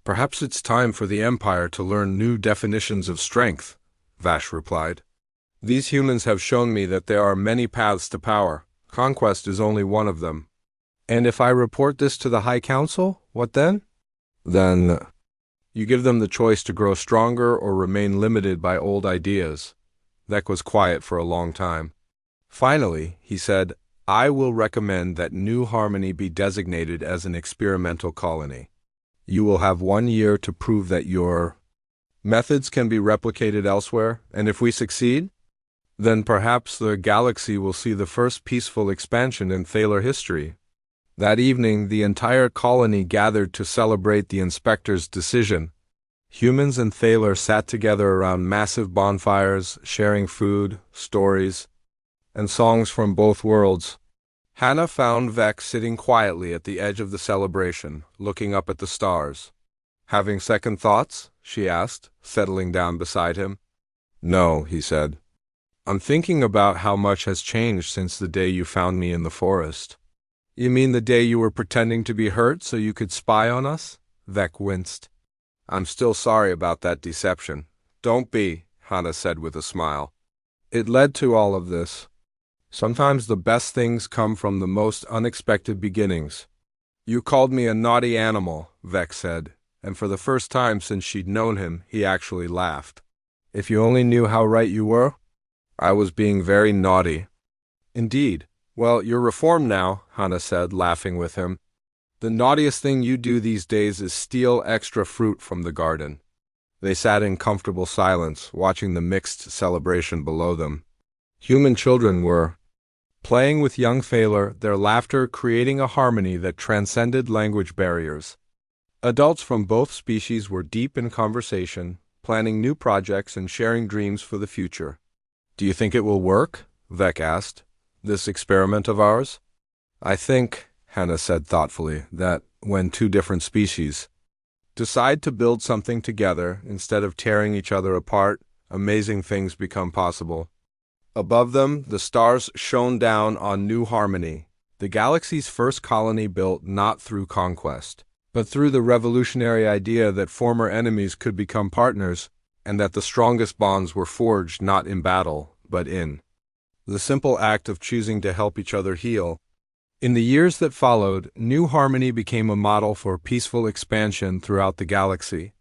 Perhaps it's time for the Empire to learn new definitions of strength, Vash replied. These humans have shown me that there are many paths to power. Conquest is only one of them. And if I report this to the High Council, what then? Then you give them the choice to grow stronger or remain limited by old ideas. Vec was quiet for a long time. Finally, he said, I will recommend that New Harmony be designated as an experimental colony. You will have 1 year to prove that your methods can be replicated elsewhere, and if we succeed, then perhaps the galaxy will see the first peaceful expansion in Thaler history. That evening, the entire colony gathered to celebrate the inspector's decision. Humans and Thaler sat together around massive bonfires, sharing food, stories, and songs from both worlds. Hannah found Vec sitting quietly at the edge of the celebration, looking up at the stars. Having second thoughts? She asked, settling down beside him. No, he said. I'm thinking about how much has changed since the day you found me in the forest. You mean the day you were pretending to be hurt so you could spy on us? Vec winced. I'm still sorry about that deception. Don't be, Hannah said with a smile. It led to all of this. Sometimes the best things come from the most unexpected beginnings. You called me a naughty animal, Vec said, and for the first time since she'd known him, he actually laughed. If you only knew how right you were, I was being very naughty. Indeed. Well, you're reformed now, Hannah said, laughing with him. The naughtiest thing you do these days is steal extra fruit from the garden. They sat in comfortable silence, watching the mixed celebration below them. Human children were playing with young Thaler, their laughter creating a harmony that transcended language barriers. Adults from both species were deep in conversation, planning new projects and sharing dreams for the future. Do you think it will work? Vec asked. This experiment of ours? I think, Hannah said thoughtfully, that when two different species decide to build something together instead of tearing each other apart, amazing things become possible. Above them, the stars shone down on New Harmony, the galaxy's first colony built not through conquest, but through the revolutionary idea that former enemies could become partners, and that the strongest bonds were forged not in battle, but in the simple act of choosing to help each other heal. In the years that followed, New Harmony became a model for peaceful expansion throughout the galaxy.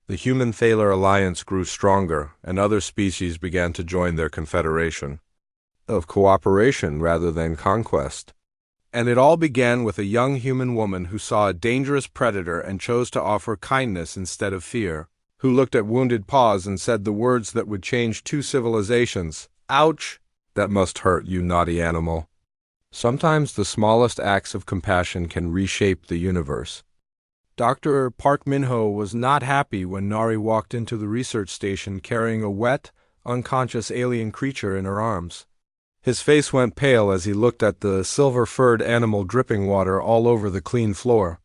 The Human-Thaler alliance grew stronger, and other species began to join their confederation of cooperation rather than conquest. And it all began with a young human woman who saw a dangerous predator and chose to offer kindness instead of fear, who looked at wounded paws and said the words that would change two civilizations. Ouch! That must hurt, you naughty animal. Sometimes the smallest acts of compassion can reshape the universe. Dr. Park Min-ho was not happy when Nari walked into the research station carrying a wet, unconscious alien creature in her arms. His face went pale as he looked at the silver-furred animal dripping water all over the clean floor.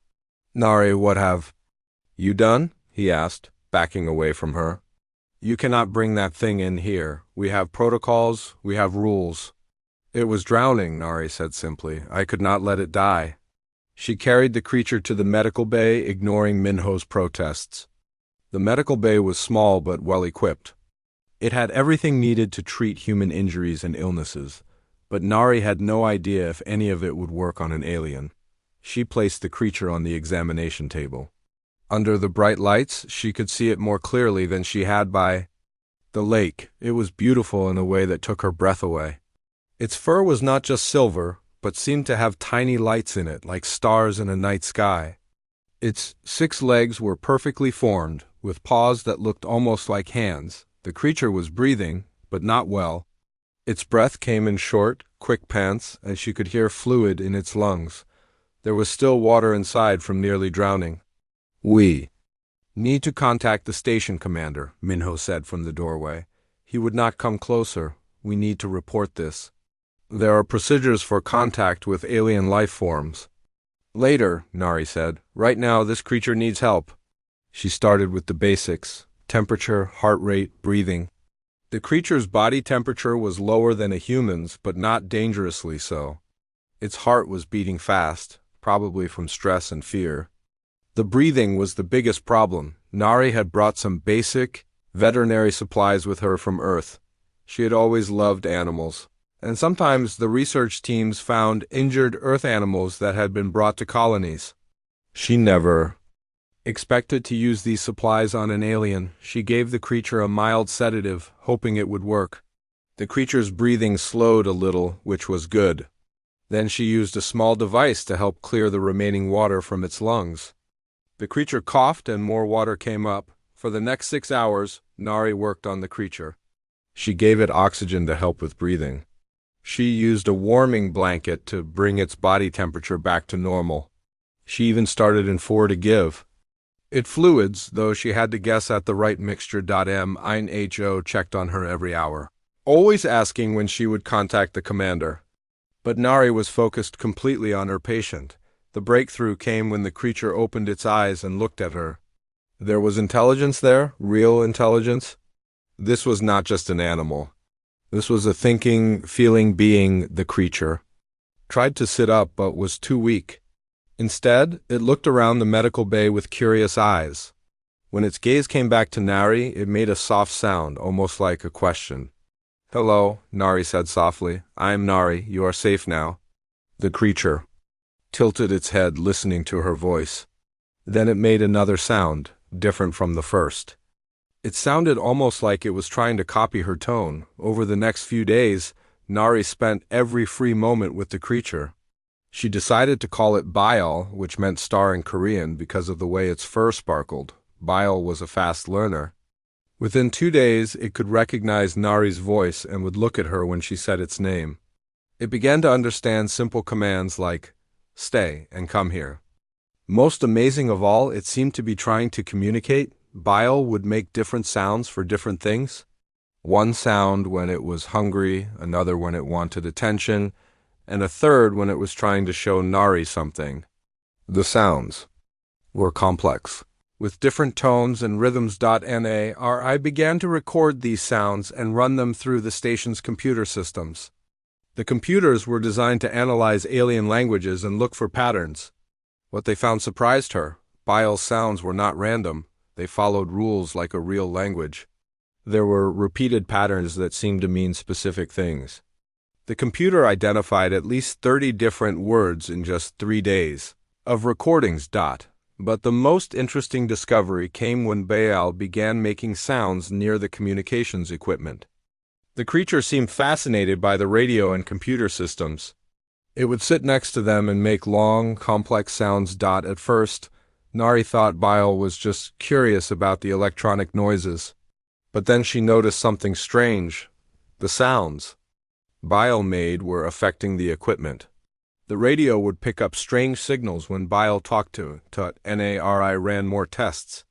Nari, what have you done? He asked, backing away from her. You cannot bring that thing in here. We have protocols, we have rules. It was drowning, Nari said simply. I could not let it die. She carried the creature to the medical bay, ignoring Minho's protests. The medical bay was small but well-equipped. It had everything needed to treat human injuries and illnesses, but Nari had no idea if any of it would work on an alien. She placed the creature on the examination table. Under the bright lights, she could see it more clearly than she had by the lake. It was beautiful in a way that took her breath away. Its fur was not just silver, but seemed to have tiny lights in it, like stars in a night sky. Its 6 legs were perfectly formed, with paws that looked almost like hands. The creature was breathing, but not well. Its breath came in short, quick pants, and she could hear fluid in its lungs. There was still water inside from nearly drowning. We need to contact the station commander, Minho said from the doorway. He would not come closer. We need to report this. There are procedures for contact with alien life forms. Later, Nari said. Right now, this creature needs help. She started with the basics: temperature, heart rate, breathing. The creature's body temperature was lower than a human's, but not dangerously so. Its heart was beating fast, probably from stress and fear. The breathing was the biggest problem. Nari had brought some basic veterinary supplies with her from Earth. She had always loved animals, and sometimes the research teams found injured Earth animals that had been brought to colonies. She never expected to use these supplies on an alien. She gave the creature a mild sedative, hoping it would work. The creature's breathing slowed a little, which was good. Then she used a small device to help clear the remaining water from its lungs. The creature coughed and more water came up. For the next 6 hours, Nari worked on the creature. She gave it oxygen to help with breathing. She used a warming blanket to bring its body temperature back to normal. She even started in 4 to give it fluids, though she had to guess at the right mixture. MINHO checked on her every hour, always asking when she would contact the commander. But Nari was focused completely on her patient. The breakthrough came when the creature opened its eyes and looked at her. There was intelligence there, real intelligence. This was not just an animal. This was a thinking, feeling being. The creature tried to sit up but was too weak. Instead, it looked around the medical bay with curious eyes. When its gaze came back to Nari, it made a soft sound, almost like a question. "Hello," Nari said softly. "I am Nari. You are safe now." The creature tilted its head, listening to her voice. Then it made another sound, different from the first. It sounded almost like it was trying to copy her tone. Over the next few days, Nari spent every free moment with the creature. She decided to call it Bile, which meant star in Korean because of the way its fur sparkled. Bile was a fast learner. Within 2 days, it could recognize Nari's voice and would look at her when she said its name. It began to understand simple commands like, "Stay and come here." Most amazing of all, it seemed to be trying to communicate. Bile would make different sounds for different things. One sound when it was hungry, another when it wanted attention, and a third when it was trying to show Nari something. The sounds were complex, with different tones and rhythms. Nari began to record these sounds and run them through the station's computer systems. The computers were designed to analyze alien languages and look for patterns. What they found surprised her. Bile's sounds were not random. They followed rules like a real language. There were repeated patterns that seemed to mean specific things. The computer identified at least 30 different words in just 3 days of recordings. But the most interesting discovery came when Bile began making sounds near the communications equipment. The creature seemed fascinated by the radio and computer systems. It would sit next to them and make long, complex sounds. At first, Nari thought Bile was just curious about the electronic noises. But then she noticed something strange. The sounds Bile made were affecting the equipment. The radio would pick up strange signals when Bile talked to it. Nari ran more tests.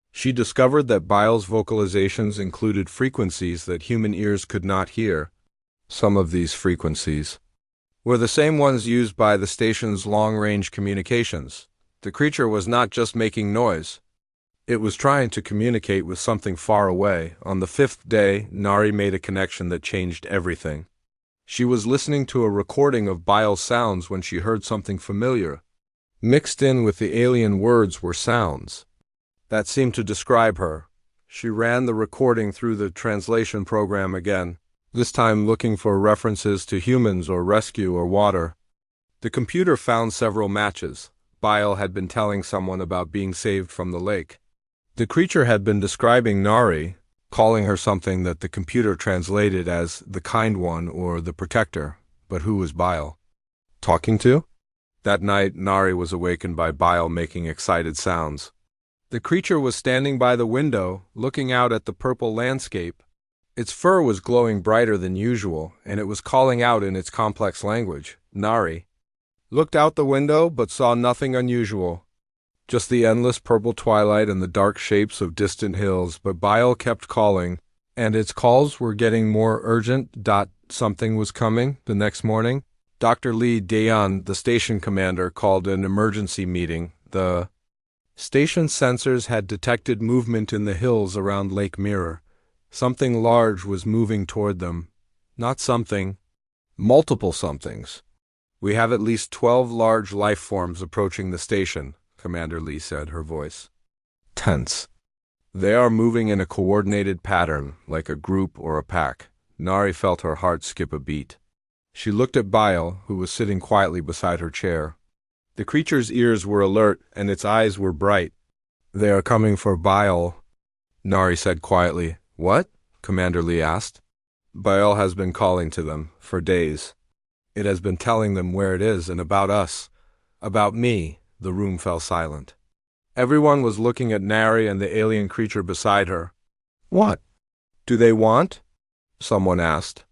She discovered that Bile's vocalizations included frequencies that human ears could not hear. Some of these frequencies were the same ones used by the station's long-range communications. The creature was not just making noise. It was trying to communicate with something far away. On the 5th day, Nari made a connection that changed everything. She was listening to a recording of Bile's sounds when she heard something familiar. Mixed in with the alien words were sounds that seemed to describe her. She ran the recording through the translation program again, this time looking for references to humans or rescue or water. The computer found several matches. Bile had been telling someone about being saved from the lake. The creature had been describing Nari, calling her something that the computer translated as the kind one or the protector. But who was Bile talking to? That night, Nari was awakened by Bile making excited sounds. The creature was standing by the window, looking out at the purple landscape. Its fur was glowing brighter than usual, and it was calling out in its complex language. Nari looked out the window but saw nothing unusual, just the endless purple twilight and the dark shapes of distant hills. But Bile kept calling, and its calls were getting more urgent. Something was coming. The next morning, Dr. Lee Daeon, the station commander, called an emergency meeting. The station sensors had detected movement in the hills around Lake Mirror. Something large was moving toward them. Not something, multiple somethings. "We have at least 12 large life forms approaching the station," Commander Lee said, her voice tense. They are moving in a coordinated pattern, like a group or a pack. Nari felt her heart skip a beat. She looked at Bile, who was sitting quietly beside her chair. The creature's ears were alert, and its eyes were bright. They are coming for Bile, Nari said quietly. What? Commander Lee asked. Bile has been calling to them, for days. It has been telling them where it is and about us. About me. The room fell silent. Everyone was looking at Nari and the alien creature beside her. What do they want? Someone asked.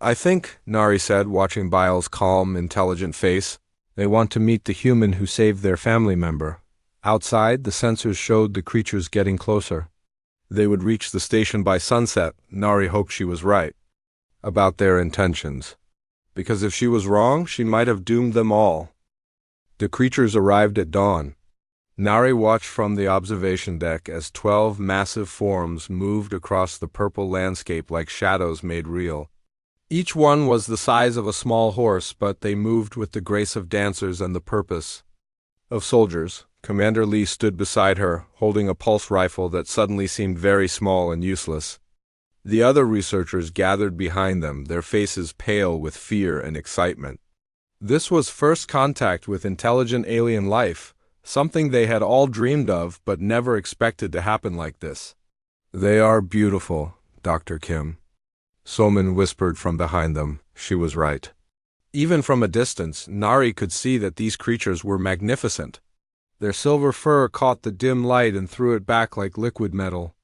I think, Nari said, watching Bile's calm, intelligent face, they want to meet the human who saved their family member. Outside, the sensors showed the creatures getting closer. They would reach the station by sunset. Nari hoped she was right about their intentions, because if she was wrong, she might have doomed them all. The creatures arrived at dawn. Nari watched from the observation deck as 12 massive forms moved across the purple landscape like shadows made real. Each one was the size of a small horse, but they moved with the grace of dancers and the purpose of soldiers. Commander Lee stood beside her, holding a pulse rifle that suddenly seemed very small and useless. The other researchers gathered behind them, their faces pale with fear and excitement. This was first contact with intelligent alien life, something they had all dreamed of but never expected to happen like this. They are beautiful, Dr. Kim. Soman whispered from behind them. She was right. Even from a distance, Nari could see that these creatures were magnificent. Their silver fur caught the dim light and threw it back like liquid metal.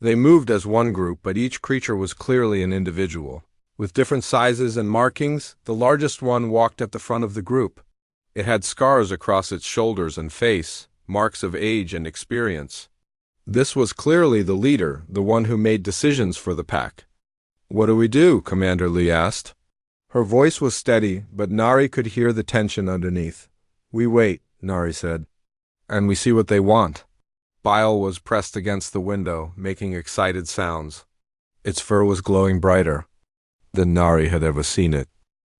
They moved as one group, but each creature was clearly an individual. With different sizes and markings, the largest one walked at the front of the group. It had scars across its shoulders and face, marks of age and experience. This was clearly the leader, the one who made decisions for the pack. What do we do? Commander Lee asked. Her voice was steady, but Nari could hear the tension underneath. We wait, Nari said, and we see what they want. Bile was pressed against the window, making excited sounds. Its fur was glowing brighter than Nari had ever seen it.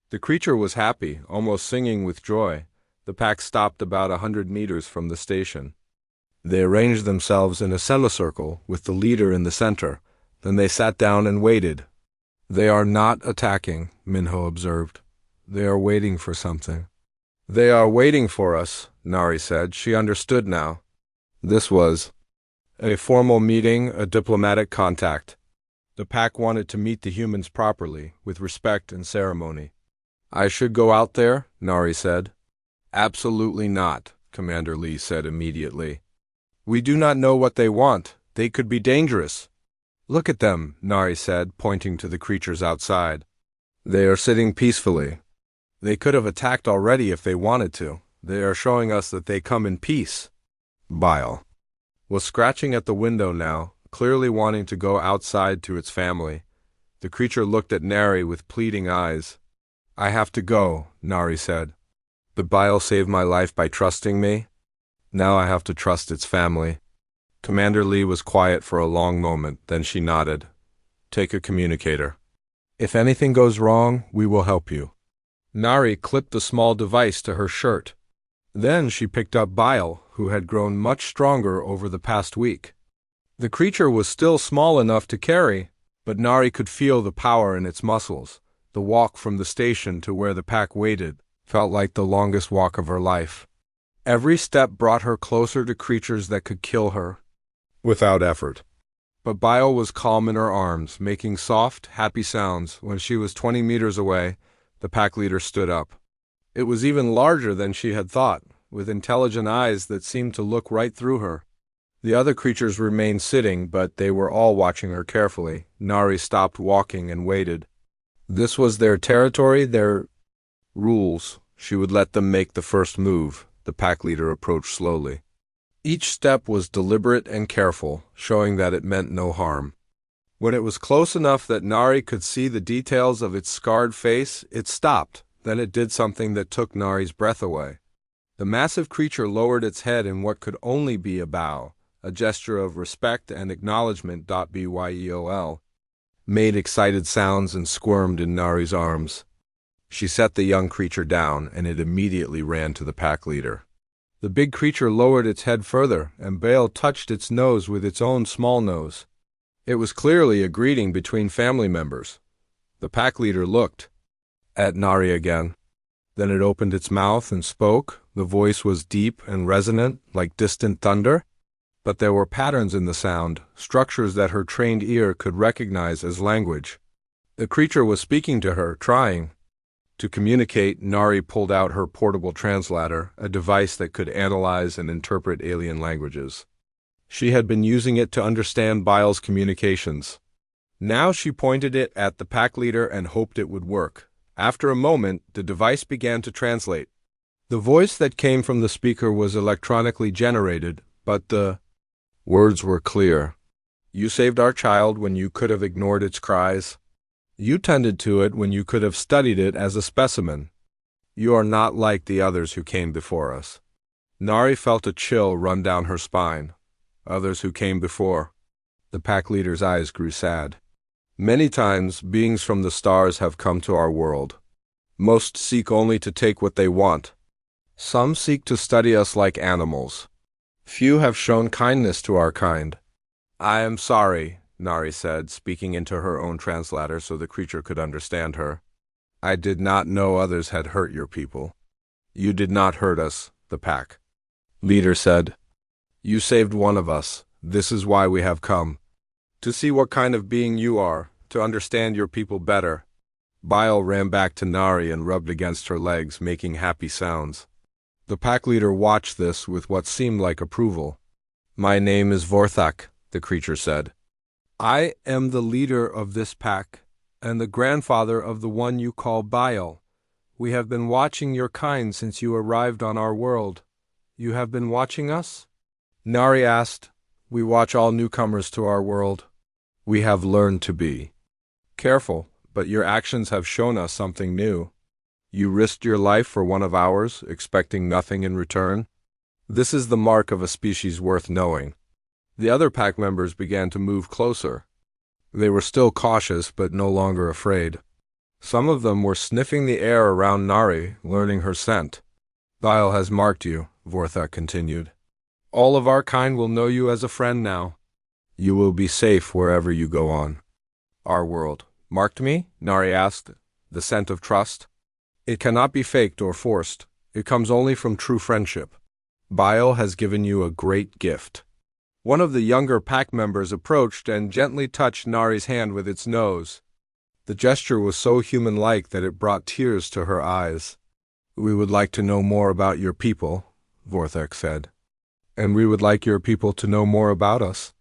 The creature was happy, almost singing with joy. The pack stopped about 100 meters from the station. They arranged themselves in a semicircle, with the leader in the center. Then they sat down and waited. They are not attacking, Minho observed. They are waiting for something. They are waiting for us, Nari said. She understood now. This was a formal meeting, a diplomatic contact. The pack wanted to meet the humans properly, with respect and ceremony. I should go out there, Nari said. Absolutely not, Commander Lee said immediately. We do not know what they want. They could be dangerous. Look at them, Nari said, pointing to the creatures outside. They are sitting peacefully. They could have attacked already if they wanted to. They are showing us that they come in peace. Bile was scratching at the window now, clearly wanting to go outside to its family. The creature looked at Nari with pleading eyes. I have to go, Nari said. But Bile saved my life by trusting me. Now I have to trust its family. Commander Lee was quiet for a long moment, then she nodded. Take a communicator. If anything goes wrong, we will help you. Nari clipped the small device to her shirt. Then she picked up Bile, who had grown much stronger over the past week. The creature was still small enough to carry, but Nari could feel the power in its muscles. The walk from the station to where the pack waited felt like the longest walk of her life. Every step brought her closer to creatures that could kill her without effort. But Bile was calm in her arms, making soft, happy sounds. When she was 20 meters away, the pack leader stood up. It was even larger than she had thought, with intelligent eyes that seemed to look right through her. The other creatures remained sitting, but they were all watching her carefully. Nari stopped walking and waited. This was their territory, their rules. She would let them make the first move. The pack leader approached slowly. Each step was deliberate and careful, showing that it meant no harm. When it was close enough that Nari could see the details of its scarred face, it stopped. Then it did something that took Nari's breath away. The massive creature lowered its head in what could only be a bow, a gesture of respect and acknowledgement. Byel made excited sounds and squirmed in Nari's arms. She set the young creature down, and it immediately ran to the pack leader. The big creature lowered its head further, and Baal touched its nose with its own small nose. It was clearly a greeting between family members. The pack leader looked at Nari again. Then it opened its mouth and spoke. The voice was deep and resonant, like distant thunder. But there were patterns in the sound, structures that her trained ear could recognize as language. The creature was speaking to her, trying to communicate. Nari pulled out her portable translator, a device that could analyze and interpret alien languages. She had been using it to understand Baal's communications. Now she pointed it at the pack leader and hoped it would work. After a moment, the device began to translate. The voice that came from the speaker was electronically generated, but the words were clear. You saved our child when you could have ignored its cries. You tended to it when you could have studied it as a specimen. You are not like the others who came before us. Nari felt a chill run down her spine. Others who came before. The pack leader's eyes grew sad. Many times, beings from the stars have come to our world. Most seek only to take what they want. Some seek to study us like animals. Few have shown kindness to our kind. I am sorry, Nari said, speaking into her own translator so the creature could understand her. I did not know others had hurt your people. You did not hurt us, the pack leader said. You saved one of us. This is why we have come. To see what kind of being you are, to understand your people better. Baal ran back to Nari and rubbed against her legs, making happy sounds. The pack leader watched this with what seemed like approval. My name is Vorthak, the creature said. I am the leader of this pack, and the grandfather of the one you call Baal. We have been watching your kind since you arrived on our world. You have been watching us? Nari asked. We watch all newcomers to our world. We have learned to be careful, but your actions have shown us something new. You risked your life for one of ours, expecting nothing in return. This is the mark of a species worth knowing. The other pack members began to move closer. They were still cautious, but no longer afraid. Some of them were sniffing the air around Nari, learning her scent. Baal has marked you, Vorthak continued. All of our kind will know you as a friend now. You will be safe wherever you go on. Our world. Marked me? Nari asked. The scent of trust? It cannot be faked or forced. It comes only from true friendship. Baal has given you a great gift. One of the younger pack members approached and gently touched Nari's hand with its nose. The gesture was so human-like that it brought tears to her eyes. We would like to know more about your people, Vorthak said. And we would like your people to know more about us.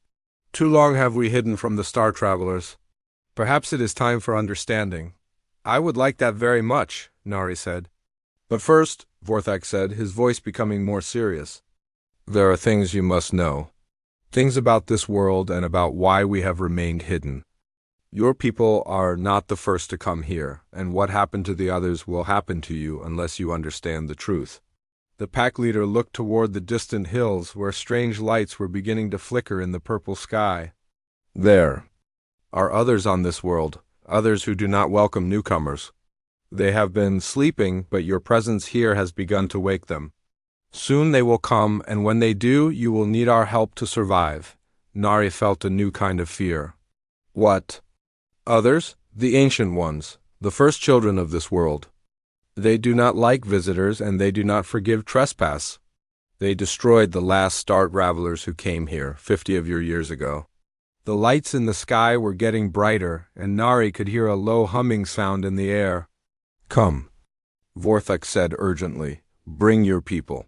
Too long have we hidden from the star travelers. Perhaps it is time for understanding. I would like that very much, Nari said. But first, Vorthak said, his voice becoming more serious. There are things you must know. Things about this world and about why we have remained hidden. Your people are not the first to come here, and what happened to the others will happen to you unless you understand the truth. The pack leader looked toward the distant hills where strange lights were beginning to flicker in the purple sky. There are others on this world, others who do not welcome newcomers. They have been sleeping, but your presence here has begun to wake them. Soon they will come, and when they do, you will need our help to survive. Nari felt a new kind of fear. What? Others? The ancient ones, the first children of this world. They do not like visitors, and they do not forgive trespass. They destroyed the last star travelers who came here 50 of your years ago. The lights in the sky were getting brighter, and Nari could hear a low humming sound in the air. Come, Vorthak said urgently. Bring your people.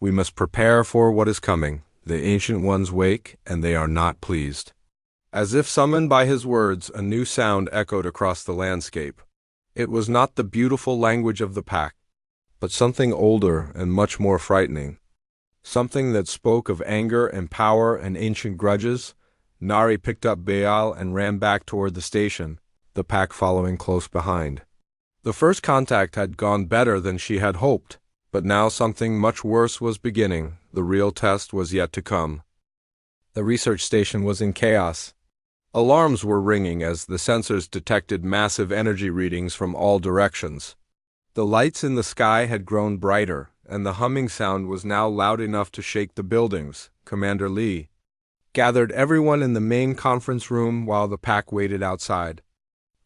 We must prepare for what is coming. The ancient ones wake, and they are not pleased. As if summoned by his words, a new sound echoed across the landscape. It was not the beautiful language of the pack, but something older and much more frightening. Something that spoke of anger and power and ancient grudges. Nari picked up Baal and ran back toward the station, the pack following close behind. The first contact had gone better than she had hoped, but now something much worse was beginning. The real test was yet to come. The research station was in chaos. Alarms were ringing as the sensors detected massive energy readings from all directions. The lights in the sky had grown brighter, and the humming sound was now loud enough to shake the buildings. Commander Lee gathered everyone in the main conference room while the pack waited outside.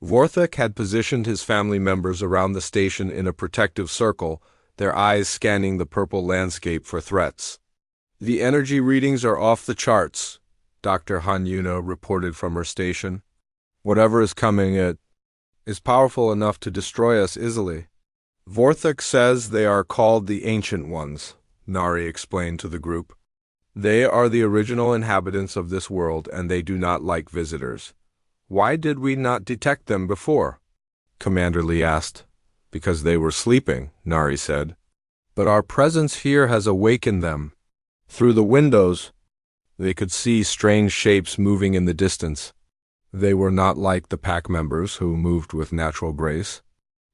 Vorthak had positioned his family members around the station in a protective circle, their eyes scanning the purple landscape for threats. "The energy readings are off the charts," Dr. Han Yuno reported from her station. "Whatever is coming, it is powerful enough to destroy us easily." "Vorthak says they are called the Ancient Ones," Nari explained to the group. "They are the original inhabitants of this world, and they do not like visitors." "Why did we not detect them before?" Commander Lee asked. "Because they were sleeping," Nari said. "But our presence here has awakened them." Through the windows, they could see strange shapes moving in the distance. They were not like the pack members who moved with natural grace.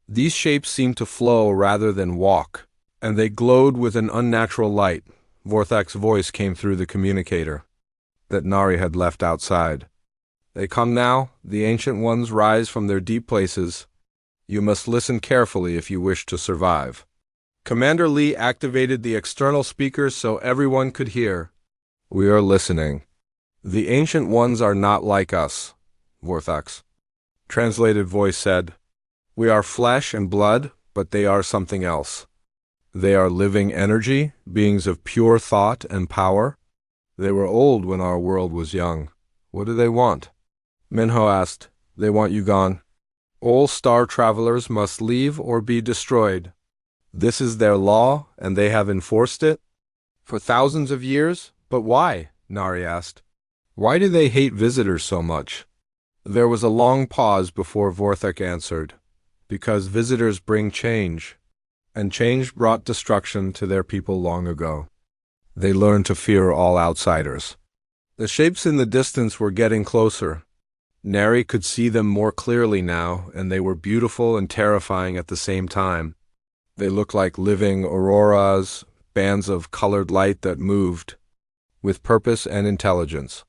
These shapes seemed to flow rather than walk, and they glowed with an unnatural light. Vorthak's voice came through the communicator that Nari had left outside. "They come now. The Ancient Ones rise from their deep places. You must listen carefully if you wish to survive." Commander Lee activated the external speakers so everyone could hear. "We are listening. The Ancient Ones are not like us," Vorthak's translated voice said. "We are flesh and blood, but they are something else. They are living energy, beings of pure thought and power. They were old when our world was young. What do they want?" Minho asked. "They want you gone. All star travelers must leave or be destroyed. This is their law, and they have enforced it for thousands of years. But why?" Nari asked. "Why do they hate visitors so much?" There was a long pause before Vorthak answered. "Because visitors bring change, and change brought destruction to their people long ago. They learned to fear all outsiders." The shapes in the distance were getting closer. Nari could see them more clearly now, and they were beautiful and terrifying at the same time. They looked like living auroras, bands of colored light that moved, with purpose and intelligence.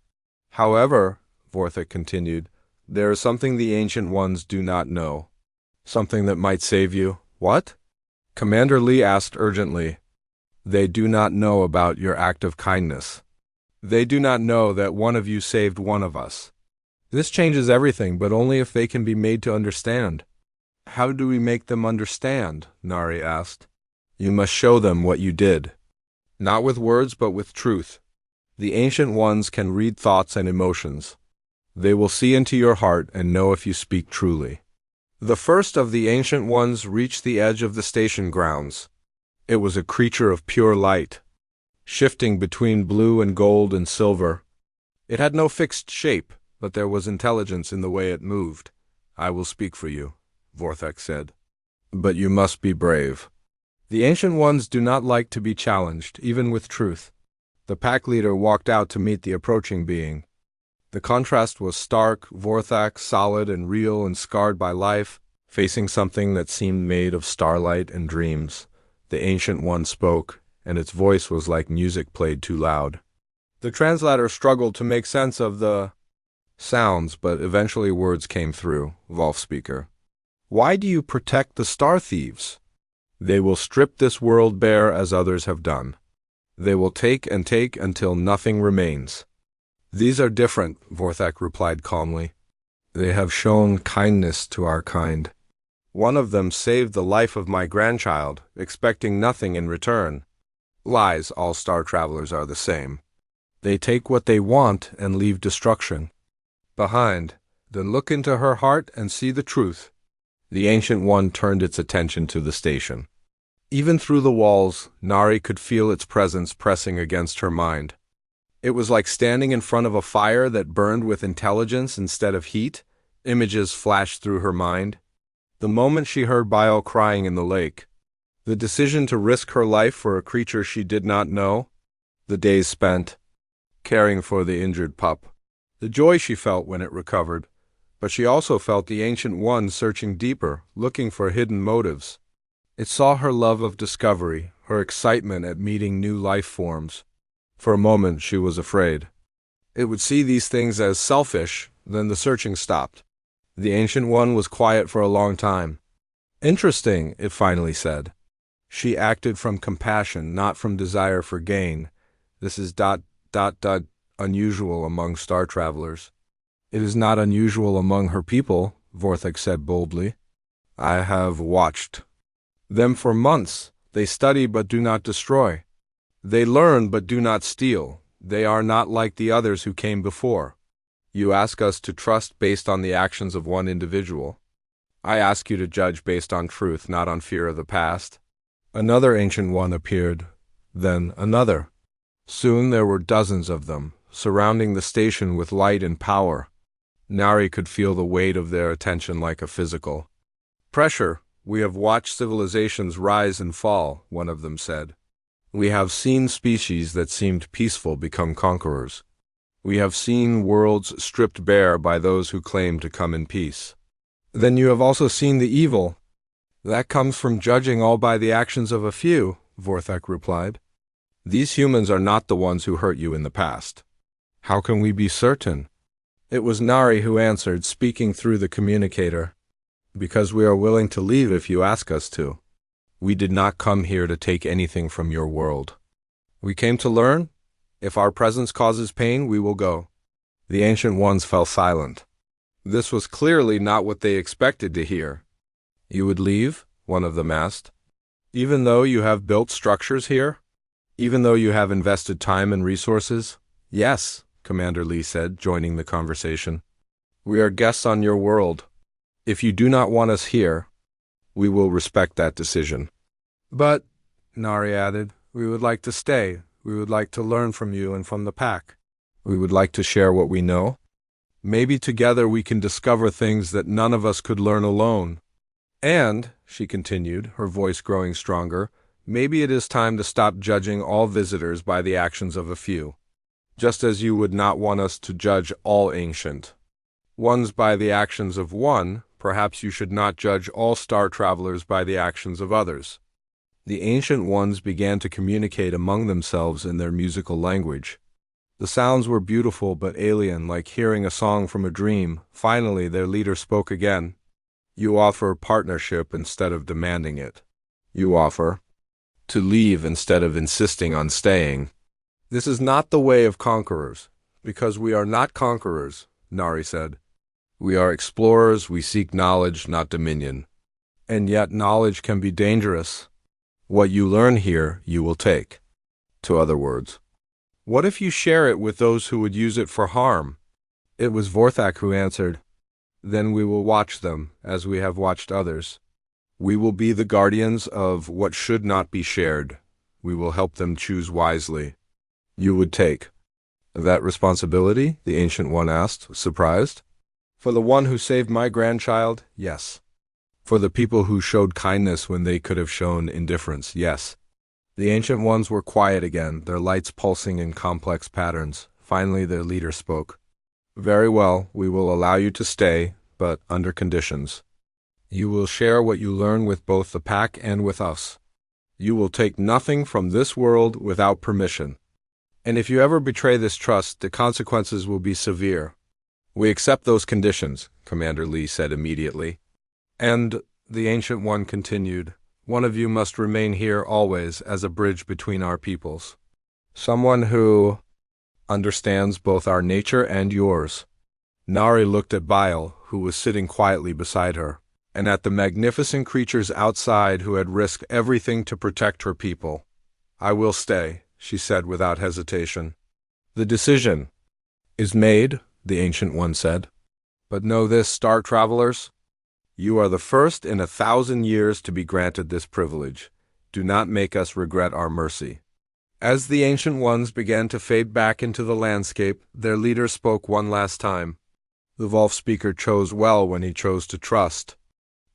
"However," Vorthak continued, "there is something the Ancient Ones do not know. Something that might save you." "What?" Commander Lee asked urgently. "They do not know about your act of kindness. They do not know that one of you saved one of us. This changes everything, but only if they can be made to understand." "How do we make them understand?" Nari asked. "You must show them what you did. Not with words, but with truth. The Ancient Ones can read thoughts and emotions. They will see into your heart and know if you speak truly." The first of the Ancient Ones reached the edge of the station grounds. It was a creature of pure light, shifting between blue and gold and silver. It had no fixed shape, but there was intelligence in the way it moved. "I will speak for you," Vorthak said. "But you must be brave. The Ancient Ones do not like to be challenged, even with truth." The pack leader walked out to meet the approaching being. The contrast was stark. Vorthak, solid and real and scarred by life, facing something that seemed made of starlight and dreams. The Ancient One spoke, and its voice was like music played too loud. The translator struggled to make sense of the sounds, but eventually words came through. Volf speaker. "Why do you protect the star thieves? They will strip this world bare as others have done. They will take and take until nothing remains." "These are different," Vorthak replied calmly. "They have shown kindness to our kind. One of them saved the life of my grandchild, expecting nothing in return." "Lies, all star travelers are the same. They take what they want and leave destruction behind. Then look into her heart and see the truth." The Ancient One turned its attention to the station. Even through the walls, Nari could feel its presence pressing against her mind. It was like standing in front of a fire that burned with intelligence instead of heat. Images flashed through her mind. The moment she heard Bio crying in the lake. The decision to risk her life for a creature she did not know. The days spent caring for the injured pup. The joy she felt when it recovered. But she also felt the Ancient One searching deeper, looking for hidden motives. It saw her love of discovery, her excitement at meeting new life forms. For a moment she was afraid. It would see these things as selfish, then the searching stopped. The Ancient One was quiet for a long time. "Interesting," it finally said. She acted from compassion, not from desire for gain. This is unusual among star travelers. It is not unusual among her people, Vorthek said boldly. I have watched them for months. They study but do not destroy. They learn but do not steal. They are not like the others who came before. You ask us to trust based on the actions of one individual. I ask you to judge based on truth, not on fear of the past. Another ancient one appeared, then another. Soon there were dozens of them, surrounding the station with light and power. Nari could feel the weight of their attention like a physical pressure. We have watched civilizations rise and fall, one of them said. We have seen species that seemed peaceful become conquerors. We have seen worlds stripped bare by those who claim to come in peace. Then you have also seen the evil. That comes from judging all by the actions of a few, Vorthek replied. These humans are not the ones who hurt you in the past. How can we be certain? It was Nari who answered, speaking through the communicator. Because we are willing to leave if you ask us to. We did not come here to take anything from your world. We came to learn. If our presence causes pain, we will go. The ancient ones fell silent. This was clearly not what they expected to hear. You would leave? One of them asked. Even though you have built structures here? Even though you have invested time and resources? Yes, Commander Lee said, joining the conversation. We are guests on your world. If you do not want us here, we will respect that decision. But, Nari added, we would like to stay. We would like to learn from you and from the pack. We would like to share what we know. Maybe together we can discover things that none of us could learn alone. And, she continued, her voice growing stronger, maybe it is time to stop judging all visitors by the actions of a few. Just as you would not want us to judge all ancient ones by the actions of one, perhaps you should not judge all star travelers by the actions of others. The ancient ones began to communicate among themselves in their musical language. The sounds were beautiful but alien, like hearing a song from a dream. Finally, their leader spoke again. You offer partnership instead of demanding it. You offer to leave instead of insisting on staying. This is not the way of conquerors, because we are not conquerors, Nari said. We are explorers, we seek knowledge, not dominion. And yet knowledge can be dangerous. What you learn here, you will take. To other words. What if you share it with those who would use it for harm? It was Vorthek who answered. Then we will watch them, as we have watched others. We will be the guardians of what should not be shared. We will help them choose wisely. You would take that responsibility? The ancient one asked, surprised. For the one who saved my grandchild, yes. For the people who showed kindness when they could have shown indifference, yes. The ancient ones were quiet again, their lights pulsing in complex patterns. Finally, their leader spoke. Very well, we will allow you to stay, but under conditions. You will share what you learn with both the pack and with us. You will take nothing from this world without permission. And if you ever betray this trust, the consequences will be severe. We accept those conditions, Commander Lee said immediately. And, the ancient one continued, one of you must remain here always as a bridge between our peoples. Someone who understands both our nature and yours. Nari looked at Bile, who was sitting quietly beside her, and at the magnificent creatures outside who had risked everything to protect her people. I will stay, she said without hesitation. The decision is made, the ancient one said. But know this, star travelers. You are the first in 1,000 years to be granted this privilege. Do not make us regret our mercy. As the ancient ones began to fade back into the landscape, their leader spoke one last time. The Wolf speaker chose well when he chose to trust.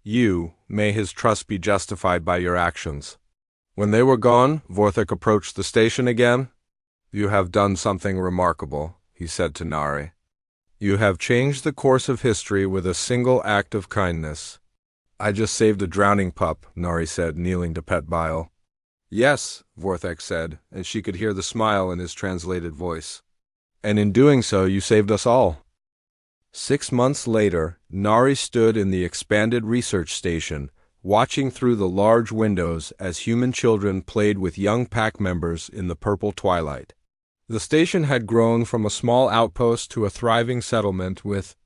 May his trust be justified by your actions. When they were gone, Vorthek approached the station again. You have done something remarkable, he said to Nari. You have changed the course of history with a single act of kindness. I just saved a drowning pup, Nari said, kneeling to pet Bile. Yes, Vorthek said, and she could hear the smile in his translated voice. And in doing so, you saved us all. 6 months later, Nari stood in the expanded research station, watching through the large windows as human children played with young pack members in the purple twilight. The station had grown from a small outpost to a thriving settlement with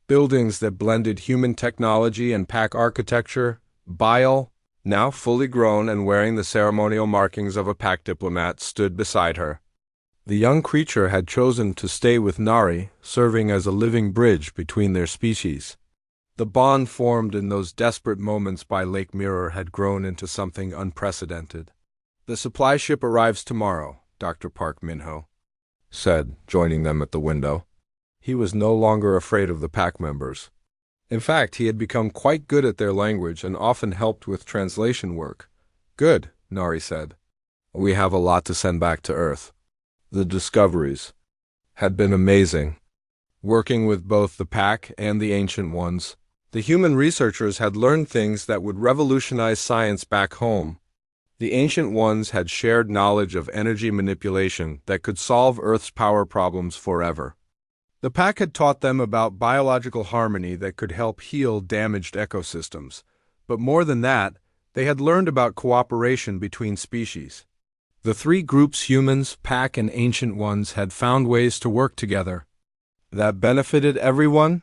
buildings that blended human technology and pack architecture. Bile, now fully grown and wearing the ceremonial markings of a pack diplomat, stood beside her. The young creature had chosen to stay with Nari, serving as a living bridge between their species. The bond formed in those desperate moments by Lake Mirror had grown into something unprecedented. "The supply ship arrives tomorrow," Dr. Park Minho said, joining them at the window. He was no longer afraid of the pack members. In fact, he had become quite good at their language and often helped with translation work. "Good," Nari said. "We have a lot to send back to Earth." The discoveries had been amazing. Working with both the pack and the Ancient Ones, the human researchers had learned things that would revolutionize science back home. The Ancient Ones had shared knowledge of energy manipulation that could solve Earth's power problems forever. The pack had taught them about biological harmony that could help heal damaged ecosystems. But more than that, they had learned about cooperation between species. The three groups, humans, pack, and Ancient Ones, had found ways to work together that benefited everyone.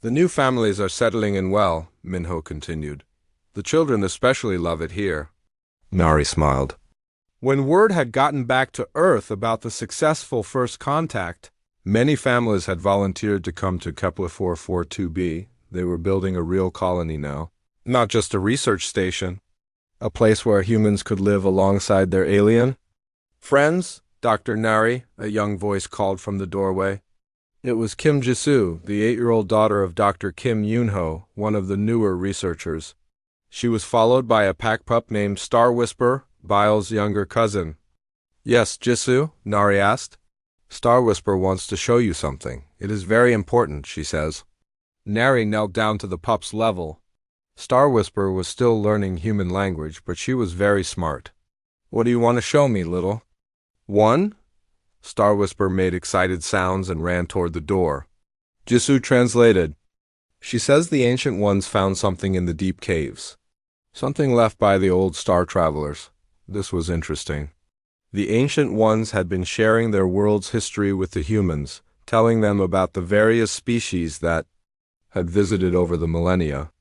"The new families are settling in well," Minho continued. "The children especially love it here." Nari smiled. When word had gotten back to Earth about the successful first contact, many families had volunteered to come to Kepler 442b. They were building a real colony now, not just a research station, a place where humans could live alongside their alien friends. "Dr. Nari," a young voice called from the doorway. It was Kim Jisoo, the 8-year-old daughter of Dr. Kim Yoonho, one of the newer researchers. She was followed by a pack pup named Star Whisper, Bile's younger cousin. "Yes, Jisoo?" Nari asked. "Star Whisper wants to show you something. It is very important," she says. Nari knelt down to the pup's level. Star Whisper was still learning human language, but she was very smart. "What do you want to show me, little one?" Star Whisper made excited sounds and ran toward the door. Jisoo translated. "She says the Ancient Ones found something in the deep caves. Something left by the old star travelers." This was interesting. The Ancient Ones had been sharing their world's history with the humans, telling them about the various species that had visited over the millennia.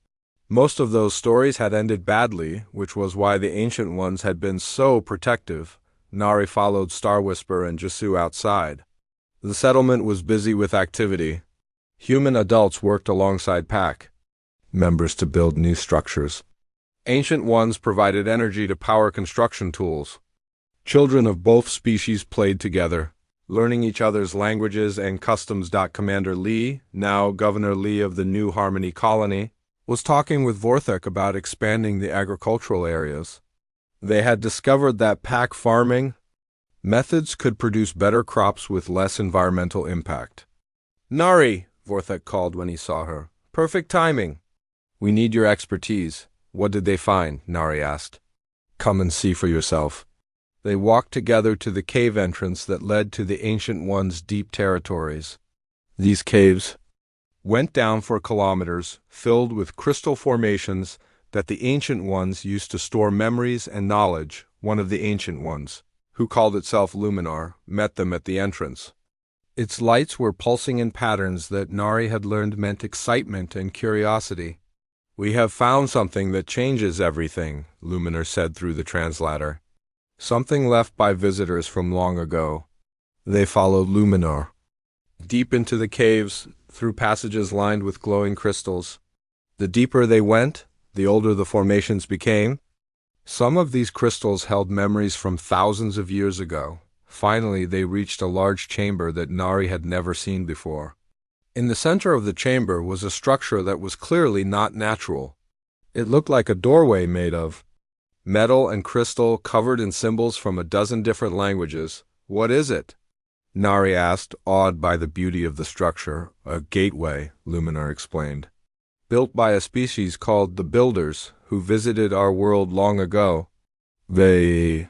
Most of those stories had ended badly, which was why the Ancient Ones had been so protective. Nari followed Star Whisper and Jisoo outside. The settlement was busy with activity. Human adults worked alongside pack members to build new structures. Ancient Ones provided energy to power construction tools. Children of both species played together, learning each other's languages and customs. Commander Lee, now Governor Lee of the New Harmony Colony, was talking with Vorthek about expanding the agricultural areas. They had discovered that pack farming methods could produce better crops with less environmental impact. "Nari," Vorthek called when he saw her. "Perfect timing." "We need your expertise." "What did they find?" Nari asked. "Come and see for yourself." They walked together to the cave entrance that led to the Ancient Ones' deep territories. These caves went down for kilometers, filled with crystal formations that the Ancient Ones used to store memories and knowledge. One of the Ancient Ones, who called itself Luminar, met them at the entrance. Its lights were pulsing in patterns that Nari had learned meant excitement and curiosity. "We have found something that changes everything," Luminar said through the translator. "Something left by visitors from long ago." They followed Luminar deep into the caves, through passages lined with glowing crystals. The deeper they went, the older the formations became. Some of these crystals held memories from thousands of years ago. Finally, they reached a large chamber that Nari had never seen before. In the center of the chamber was a structure that was clearly not natural. It looked like a doorway made of metal and crystal, covered in symbols from a dozen different languages. "What is it?" Nari asked, awed by the beauty of the structure. "A gateway," Luminar explained. "Built by a species called the Builders, who visited our world long ago. They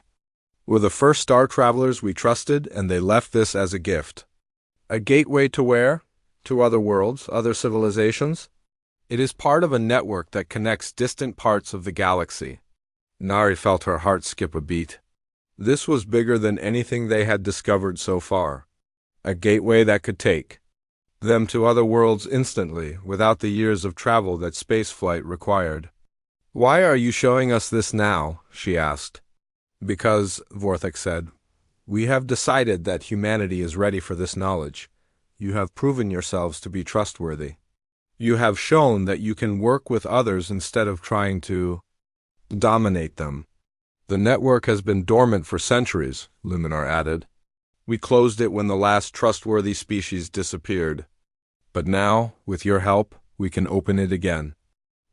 were the first star travelers we trusted, and they left this as a gift." "A gateway to where?" "To other worlds, other civilizations." It is part of a network that connects distant parts of the galaxy. Nari felt her heart skip a beat. This was bigger than anything they had discovered so far. A gateway that could take them to other worlds instantly, without the years of travel that spaceflight required. "Why are you showing us this now?" she asked. "Because," Vorthak said, "we have decided that humanity is ready for this knowledge. You have proven yourselves to be trustworthy. You have shown that you can work with others instead of trying to dominate them." "The network has been dormant for centuries," Luminar added. "We closed it when the last trustworthy species disappeared. But now, with your help, we can open it again."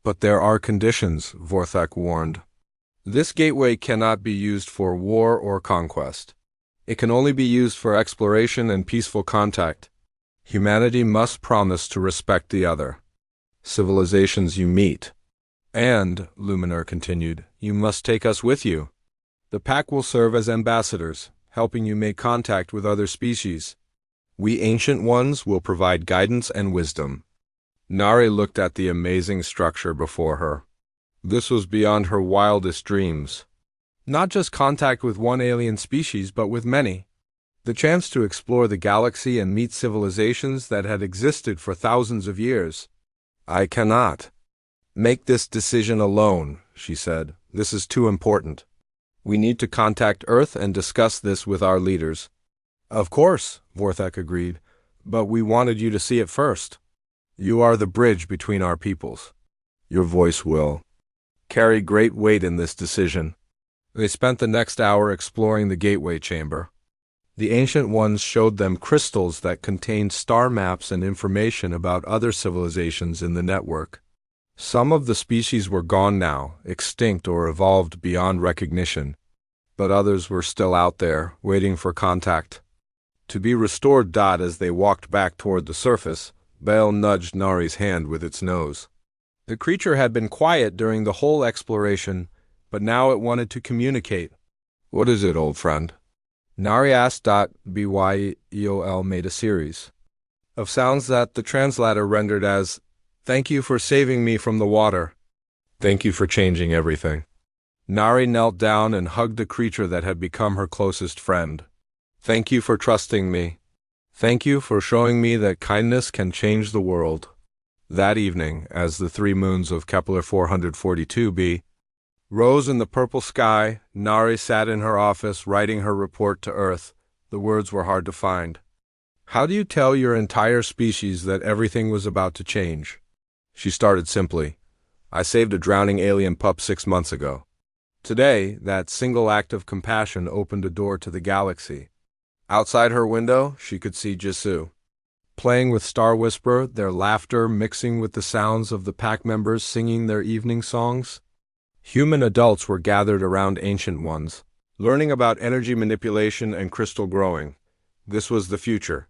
"But there are conditions," Vorthak warned. "This gateway cannot be used for war or conquest. It can only be used for exploration and peaceful contact. Humanity must promise to respect the other civilizations you meet. And," Luminar continued, "you must take us with you. The pack will serve as ambassadors, helping you make contact with other species. We Ancient Ones will provide guidance and wisdom." Nari looked at the amazing structure before her. This was beyond her wildest dreams. Not just contact with one alien species, but with many. The chance to explore the galaxy and meet civilizations that had existed for thousands of years. "I cannot make this decision alone," she said. "This is too important. We need to contact Earth and discuss this with our leaders." "Of course," Vorthak agreed, "but we wanted you to see it first. You are the bridge between our peoples. Your voice will carry great weight in this decision." They spent the next hour exploring the gateway chamber. The Ancient Ones showed them crystals that contained star maps and information about other civilizations in the network. Some of the species were gone now, extinct or evolved beyond recognition, but others were still out there, waiting for contact to be restored. As they walked back toward the surface, Baal nudged Nari's hand with its nose. The creature had been quiet during the whole exploration, but now it wanted to communicate. "What is it, old friend?" Nari asked. Byel made a series of sounds that the translator rendered as, "Thank you for saving me from the water. Thank you for changing everything." Nari knelt down and hugged the creature that had become her closest friend. "Thank you for trusting me. Thank you for showing me that kindness can change the world." That evening, as the 3 moons of Kepler 442b rose in the purple sky, Nari sat in her office writing her report to Earth. The words were hard to find. "How do you tell your entire species that everything was about to change?" She started simply. "I saved a drowning alien pup 6 months ago. Today, that single act of compassion opened a door to the galaxy." Outside her window, she could see Jisoo playing with Star Whisperer, their laughter mixing with the sounds of the pack members singing their evening songs. Human adults were gathered around Ancient Ones, learning about energy manipulation and crystal growing. This was the future.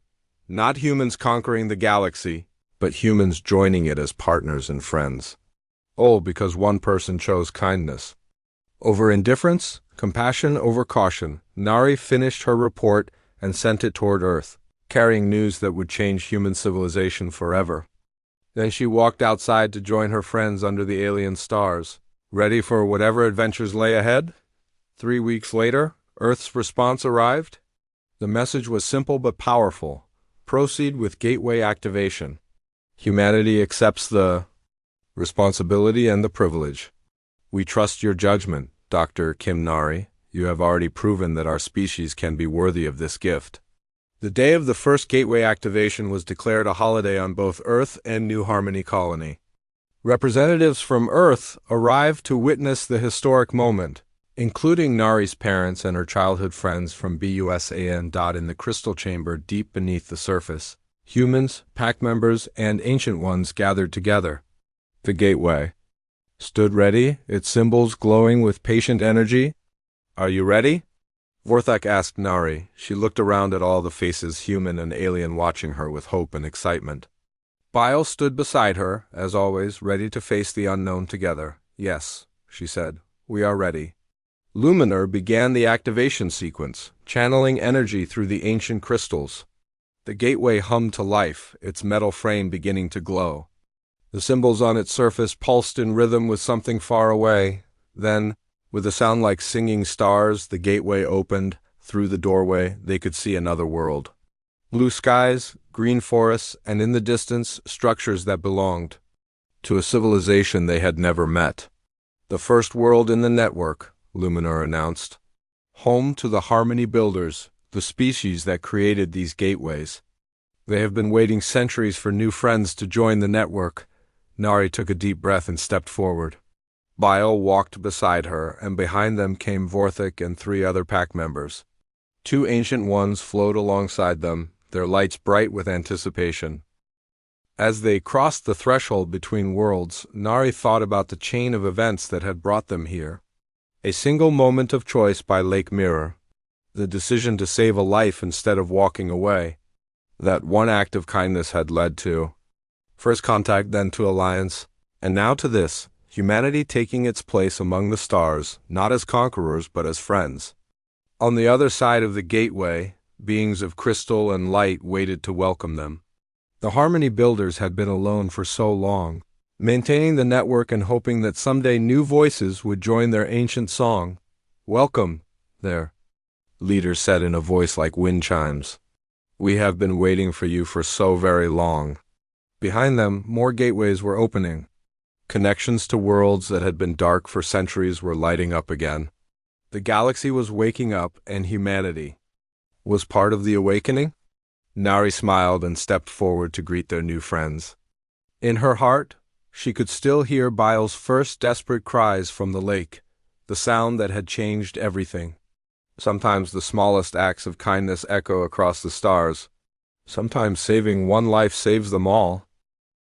Not humans conquering the galaxy, but humans joining it as partners and friends. All because one person chose kindness over indifference, compassion over caution. Nari finished her report and sent it toward Earth, carrying news that would change human civilization forever. Then she walked outside to join her friends under the alien stars, ready for whatever adventures lay ahead. 3 weeks later, Earth's response arrived. The message was simple but powerful. Proceed with gateway activation. Humanity accepts the responsibility and the privilege. We trust your judgment, Dr. Kim Nari. You have already proven that our species can be worthy of this gift. The day of the first gateway activation was declared a holiday on both Earth and New Harmony Colony. Representatives from Earth arrived to witness the historic moment, including Nari's parents and her childhood friends from BUSAN. In the crystal chamber deep beneath the surface, humans, pack members, and Ancient Ones gathered together. The gateway stood ready, its symbols glowing with patient energy. "Are you ready?" Vorthak asked Nari. She looked around at all the faces, human and alien, watching her with hope and excitement. Bile stood beside her, as always, ready to face the unknown together. "Yes," she said, "we are ready." Luminar began the activation sequence, channeling energy through the ancient crystals. The gateway hummed to life, its metal frame beginning to glow. The symbols on its surface pulsed in rhythm with something far away. Then, with a sound like singing stars, the gateway opened. Through the doorway, they could see another world. Blue skies, green forests, and in the distance, structures that belonged to a civilization they had never met. The first world in the network, Luminor announced. Home to the Harmony Builders, the species that created these gateways. They have been waiting centuries for new friends to join the network. Nari took a deep breath and stepped forward. Bile walked beside her, and behind them came Vorthik and 3 other pack members. 2 ancient ones flowed alongside them, their lights bright with anticipation. As they crossed the threshold between worlds, Nari thought about the chain of events that had brought them here. A single moment of choice by Lake Mirror. The decision to save a life instead of walking away. That one act of kindness had led to first contact, then to alliance, and now to this, humanity taking its place among the stars, not as conquerors but as friends. On the other side of the gateway, beings of crystal and light waited to welcome them. The Harmony Builders had been alone for so long, maintaining the network and hoping that someday new voices would join their ancient song. "Welcome, there," leader said in a voice like wind chimes. "We have been waiting for you for so very long." Behind them, more gateways were opening. Connections to worlds that had been dark for centuries were lighting up again. The galaxy was waking up, and humanity was part of the awakening. Nari smiled and stepped forward to greet their new friends. In her heart, she could still hear Bile's first desperate cries from the lake, the sound that had changed everything. Sometimes the smallest acts of kindness echo across the stars. Sometimes saving one life saves them all.